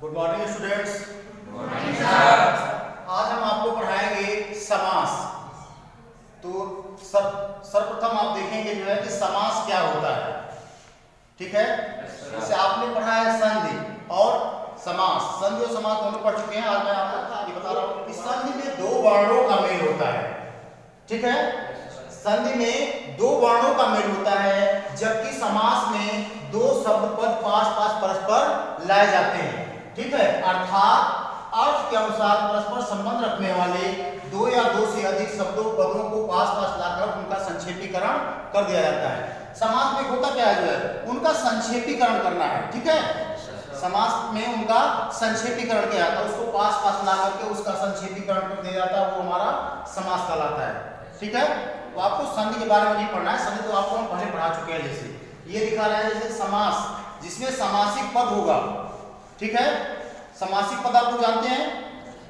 Good morning students. Sir. आज हम आपको पढ़ाएंगे समास। तो सर्वप्रथम आप देखेंगे जो है कि समास क्या होता है। ठीक है, जैसे आपने पढ़ा है संधि और समास। संधि और समास दोनों पढ़ चुके हैं। आज मैं आपको ये बता रहा हूँ कि संधि में दो वर्णों का मेल होता है। ठीक है, संधि में दो वर्णों का मेल होता है, जबकि समास में दो शब्द पद पास पास परस्पर लाए जाते हैं। ठीक है, अर्थात अर्थ के अनुसार परस्पर संबंध रखने वाले दो या दो से अधिक शब्दों पदों को पास पास लाकर उनका संक्षेपीकरण कर दिया जाता है। समास में होता क्या है, जो है उनका संक्षेपीकरण करना है। ठीक है, समास में उनका संक्षेपीकरण किया जाता है, उसको पास पास ला करके उसका संक्षेपीकरण कर दिया जाता है, वो हमारा समास कहलाता है। ठीक है, तो आपको संधि के बारे में नहीं पढ़ना है, संधि तो आपको हम पहले पढ़ा चुके हैं। जैसे ये दिखा रहा है, जैसे समास जिसमें समासिक पद होगा। ठीक है, समासिक पद आप लोग जानते हैं,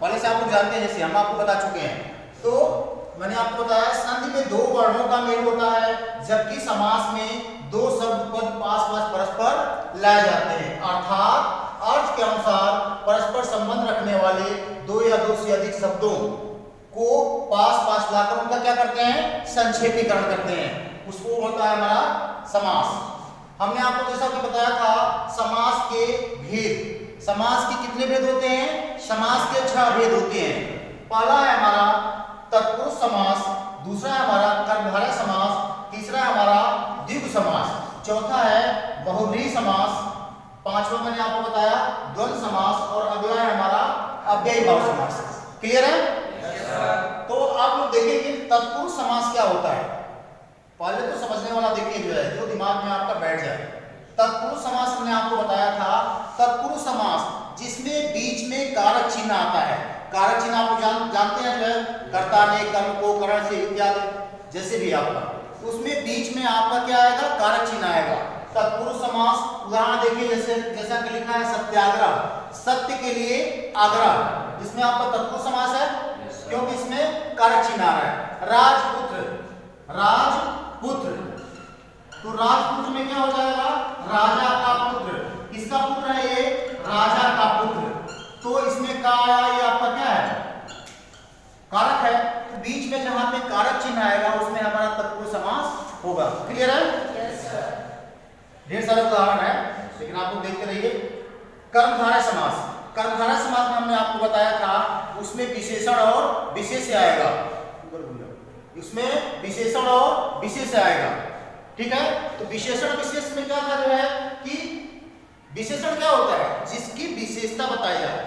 पहले से आप लोग जानते हैं, जैसे हम आपको बता चुके हैं। तो मैंने आपको बताया संधि में दो वर्णों का मेल होता है, जबकि समास में दो शब्द पद पास पास परस्पर लाए जाते हैं, अर्थात अर्थ के अनुसार परस्पर संबंध रखने वाले दो या दो से अधिक शब्दों को पास पास लाकर उनका क्या करते हैं, संक्षेपीकरण करते हैं। उसको होता है हमारा समास। हमने आपको जैसा कि बताया था समास के भेद। समास के कितने भेद होते हैं? समास के 6 भेद होते हैं। पहला है हमारा तत्पुरुष समास, दूसरा है हमारा कर्मधारय समास, तीसरा है हमारा द्विगु समास, चौथा है बहुव्रीहि समास, पांचवा मैंने आपको बताया द्वंद्व समास, और अगला है हमारा अव्ययी भाव समास। क्लियर है? तो आप लोग देखेंगे तत्पुरुष समास क्या होता है। पहले तो समझने वाला देखिए, जो है जो दिमाग में आपका बैठ जाए। तत्पुरुष समास हमने आपको बताया था, तत्पुरुष समास जिसमें बीच में कारक चिन्ह आता है। कारक चिन्ह आप जानते हैं, जो है कर्ता ने, कर्म को, करण से इत्यादि, जैसे भी आपका उसमें बीच में आपका क्या आएगा, कारक चिन्ह आएगा। तत्पुरुष समास उदाहरण देखिए, जैसा कि लिखा है सत्याग्रह, सत्य के लिए आग्रह, इसमें आपका तत्पुरुष समास है, क्योंकि इसमें कारक चिन्ह आ रहा है। राजपुत्र, राजपुत्र, तो राजपुत्र में क्या हो जाएगा, राजा का पुत्र। किसका पुत्र है ये? राजा का पुत्र। तो इसमें का आया, ये आपका क्या है, कारक है। तो बीच में जहां पे कारक चिन्ह आएगा उसमें हमारा तत्पुरुष समास होगा। क्लियर है? Yes sir. ढेर सारे उदाहरण है, लेकिन आप लोग देखते रहिए। कर्मधारय समास, कर्मधारय समास में हमने आपको बताया था उसमें विशेषण और विशेष्य आएगा, उसमें विशेषण और विशेष्य आएगा। ठीक है, तो विशेषण विशेष में क्या था, जो है कि विशेषण क्या होता है, जिसकी विशेषता बताई जाए।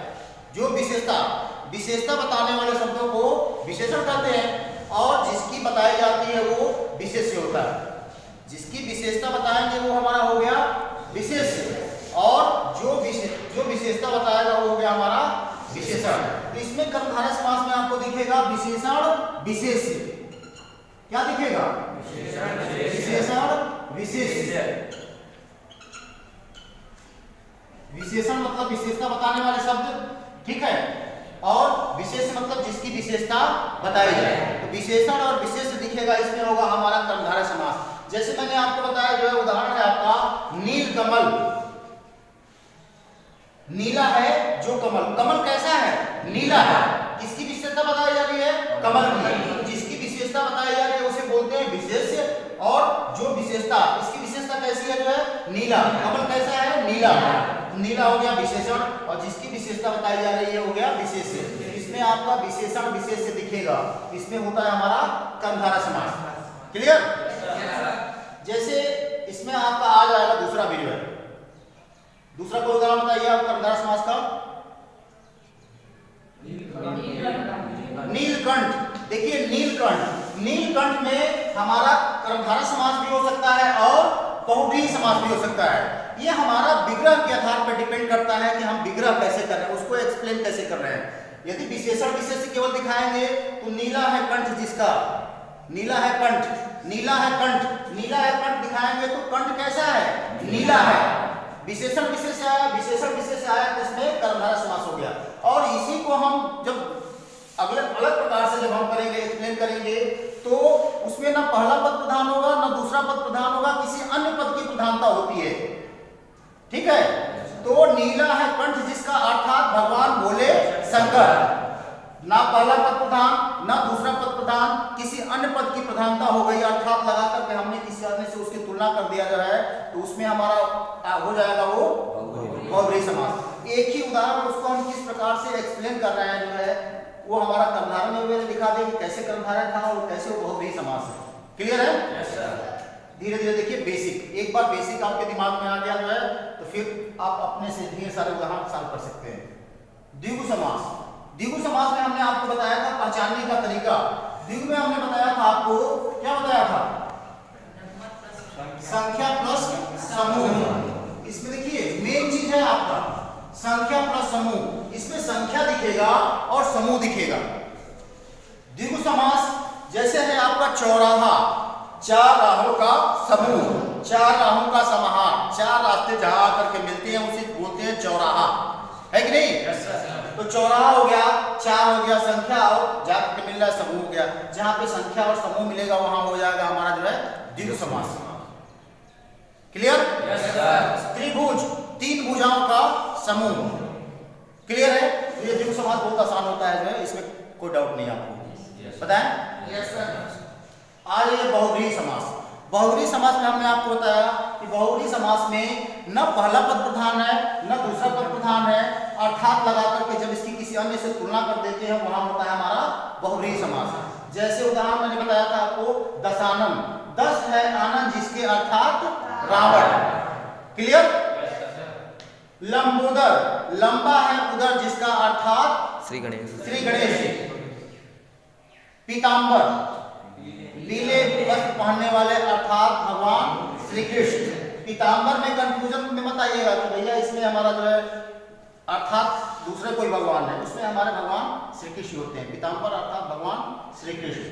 जो विशेषता बताने वाले शब्दों को विशेषण कहते हैं, और जिसकी बताई जाती है वो विशेष्य होता है। जिसकी विशेषता बताएंगे वो हमारा हो गया विशेष्य, और जो विशेषता बताएगा वो हो गया हमारा विशेषण। तो इसमें कर्मधारय समास में आपको दिखेगा विशेषण विशेष्य। क्या दिखेगा? विशेषण विशेष्य। विशेषण मतलब विशेषता बताने वाले शब्द, ठीक है, और विशेष मतलब जिसकी विशेषता बताई जाए। तो विशेषण और विशेष दिखेगा, इसमें होगा हमारा कर्मधारय समास। जैसे मैंने आपको बताया, जो है उदाहरण है आपका नीलकमल। नीला है जो कमल, कमल कैसा है? नीला है। किसकी विशेषता बताई जा रही है? कमल की। जिसकी विशेषता बताई जा रही है उसे बोलते हैं विशेष्य, और जो विशेषता, इसकी विशेषता कैसी है, जो है नीला। कमल कैसा है? नीला। नीला हो गया विशेषण, और जिसकी विशेषता बताई जा रही है हो गया विशेष्य। इसमें आपका विशेषण विशेष्य दिखेगा, इसमें होता है हमारा कर्मधारय समास। क्लियर? जैसे इसमें आपका आ जाएगा दूसरा वीडियो है, दूसरा कोई उदाहरण बताइए आप कर्मधारय समास का। नीलकंठ, देखिए नीलकंठ में हमारा कर्मधारय समास भी हो सकता है और बहुव्रीहि समास भी हो सकता है। ये हमारा विग्रह के आधार पर डिपेंड करता है कि हम विग्रह कैसे कर रहे हैं, उसको एक्सप्लेन कैसे कर रहे हैं। यदि विशेषण विशेष्य केवल दिखाएंगे तो नीला है कंठ, जिसका नीला है कंठ, नीला है कंठ, नीला है कंठ दिखाएंगे तो कंठ कैसा है? नीला है। विशेषण विशेष आया, विशेषण विशेष आया तो इसमें कर्मधारय समास हो गया। और इसी को हम जब अलग प्रकार से जब हम करेंगे, एक्सप्लेन करेंगे, तो उसमें ना पहला पद प्रधान होगा ना दूसरा पद प्रधान होगा, किसी अन्य पद की प्रधानता होती है। ठीक है, तो नीला है कंठ जिसका अर्थ है। ना पहला पद प्रधान ना दूसरा पद प्रधान, किसी अन्य पद की प्रधानता हो गई अर्थात लगा करके हमने किसी अन्य से उसकी तुलना कर दिया जा रहा है, तो उसमें हमारा हो जाएगा वो बहुब्रीहि समास। एक ही उदाहरण उसको हम किस प्रकार से एक्सप्लेन कर रहे हैं जो है वो हमारा कर्मधारय में मैंने दिखा दें कि कैसे कर्मधारय था और कैसे वो बहुब्रीहि समास है। क्लियर है? धीरे धीरे देखिए बेसिक, एक बार बेसिक आपके दिमाग में आ गया जो है तो फिर आप अपने से ढेर सारे उदाहरण सॉल्व कर सकते हैं। द्विगु समास, द्विगु समास में हमने आपको बताया था पहचानने का तरीका। द्विगु में हमने बताया था आपको, क्या बताया था? संख्या प्लस समूह। इसमें देखिए मेन चीज है आपका संख्या प्लस समूह, इसमें संख्या दिखेगा और समूह दिखेगा। द्विगु समास जैसे है आपका चौराहा, चार राहों का समूह, चार राहों का समाहार, चार रास्ते जहां आकर के मिलते हैं उसे बोलते हैं चौराहा, है कि नहीं? तो चौराहा हो गया, चार हो गया संख्या और जाकर के मिल रहा है समूह हो गया। जहां पे संख्या और समूह मिलेगा वहां हो जाएगा हमारा जो है द्विगु समास। क्लियर? त्रिभुज, तीन भुजाओं का समूह। क्लियर है? ये द्विगु समास बहुत आसान होता है जो है, इसमें कोई डाउट नहीं आपको। बताएं? आज ये बहुब्रीहि समास। बहुब्रीहि समास में हमने आपको बताया कि बहुब्रीहि समास में न पहला पद प्रधान है न दूसरा पद प्रधान है, अर्थात लगा करके जब इसकी किसी अन्य से तुलना कर देते हैं वहां होता है हमारा बहुब्रीहि समास। जैसे उदाहरण मैंने बताया था आपको दशानन, 10 है आनंद जिसके अर्थात रावण। क्लियर? लंबोदर, लंबा है उदर जिसका अर्थात श्री गणेश। पीतांबर, नीले वस्त्र पहनने वाले अर्थात भगवान श्री कृष्ण। पीतांबर में कंफ्यूजन में मत आइएगा कि भैया इसमें हमारा जो है अर्थात दूसरे कोई भगवान है, उसमें हमारे भगवान श्री कृष्ण होते हैं। पीतांबर अर्थात भगवान श्री कृष्ण।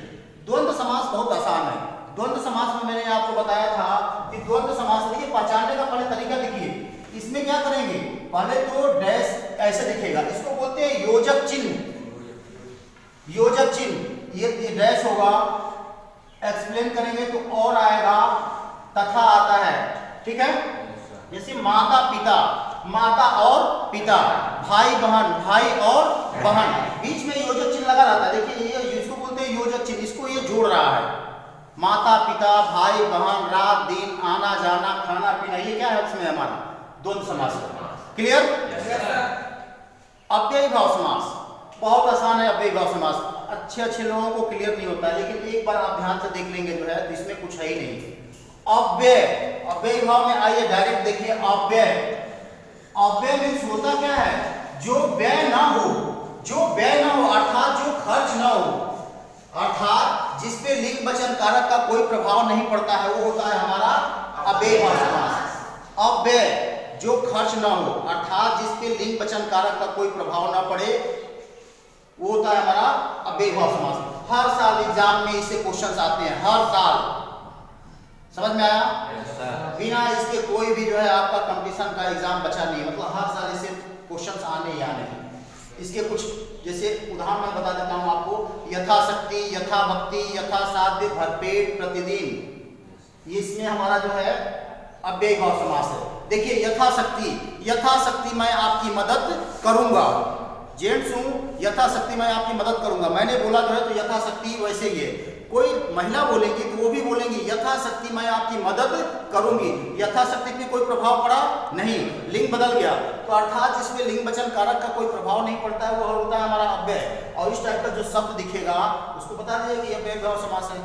द्वंद्व समास बहुत आसान है। द्वंद्व समास में मैंने आपको बताया था कि द्वंद्व समास देखिए पहचानने का पहले तरीका देखिए। इसमें क्या करेंगे, पहले तो डैश ऐसे दिखेगा, इसको बोलते हैं योजक चिन्ह। योजक चिन्ह ये डैश होगा, एक्सप्लेन करेंगे तो और आएगा, तथा आता है। ठीक है? जैसे माता पिता, माता और पिता, भाई बहन, भाई और बहन, बीच में योजक चिन्ह लगा रहता है। देखिए ये इसको बोलते हैं योजक चिन्ह, इसको ये जोड़ रहा है। माता पिता, भाई बहन, रात दिन, आना जाना, खाना पीना, ये क्या है उसमें हमारा द्वंद्व समास। क्लियर? अव्ययी भाव समास बहुत आसान है। अव्ययी भाव समास अच्छे लोगों को क्लियर नहीं होता है, लेकिन एक बार आप ध्यान से देख लेंगे जो है तो इसमें कुछ है ही नहीं। अव्यय, अव्ययी भाव में आइए डायरेक्ट देखिए। अव्यय, अव्यय मीन्स होता क्या है, जो व्यय ना हो, जो व्यय ना हो अर्थात जो खर्च ना हो, अर्थात जिसपे लिंग वचन कारक का कोई प्रभाव नहीं पड़ता है, वो होता है हमारा अव्ययी भाव समास। अव्यय जो खर्च ना हो अर्थात जिसपे लिंग वचन कारक का कोई प्रभाव ना पड़े, वो होता है हमारा अव्ययी भाव समास। हर साल एग्जाम में इससे क्वेश्चंस आते हैं, हर साल। समझ में आया? बिना इसके कोई भी जो है आपका कंपटीशन का एग्जाम बचा नहीं, मतलब हर साल इससे क्वेश्चंस आने ही आने हैं। इसके कुछ जैसे उदाहरण मैं बता देता हूं आपको। यथाशक्ति, यथा भक्ति, यथा साध्य, भरपेट, प्रतिदिन, ये इसमें हमारा जो है अव्ययी भाव समास है। देखिए यथाशक्ति, यथाशक्ति मैं आपकी मदद करूंगा। जेंट्स हूं, यथाशक्ति मैं आपकी मदद करूंगा। मैंने बोला जो है तो यथाशक्ति वैसे ही है। कोई महिला बोलेगी तो वो भी बोलेंगी यथाशक्ति मैं आपकी मदद करूंगी। यथाशक्ति पे कोई प्रभाव पड़ा नहीं, लिंग बदल गया, तो अर्थात जिसमें लिंग वचन कारक का कोई प्रभाव नहीं पड़ता है, वो होता है हमारा अव्यय। और इस टाइप का जो शब्द दिखेगा उसको बता दीजिए कि अव्ययी भाव समास है।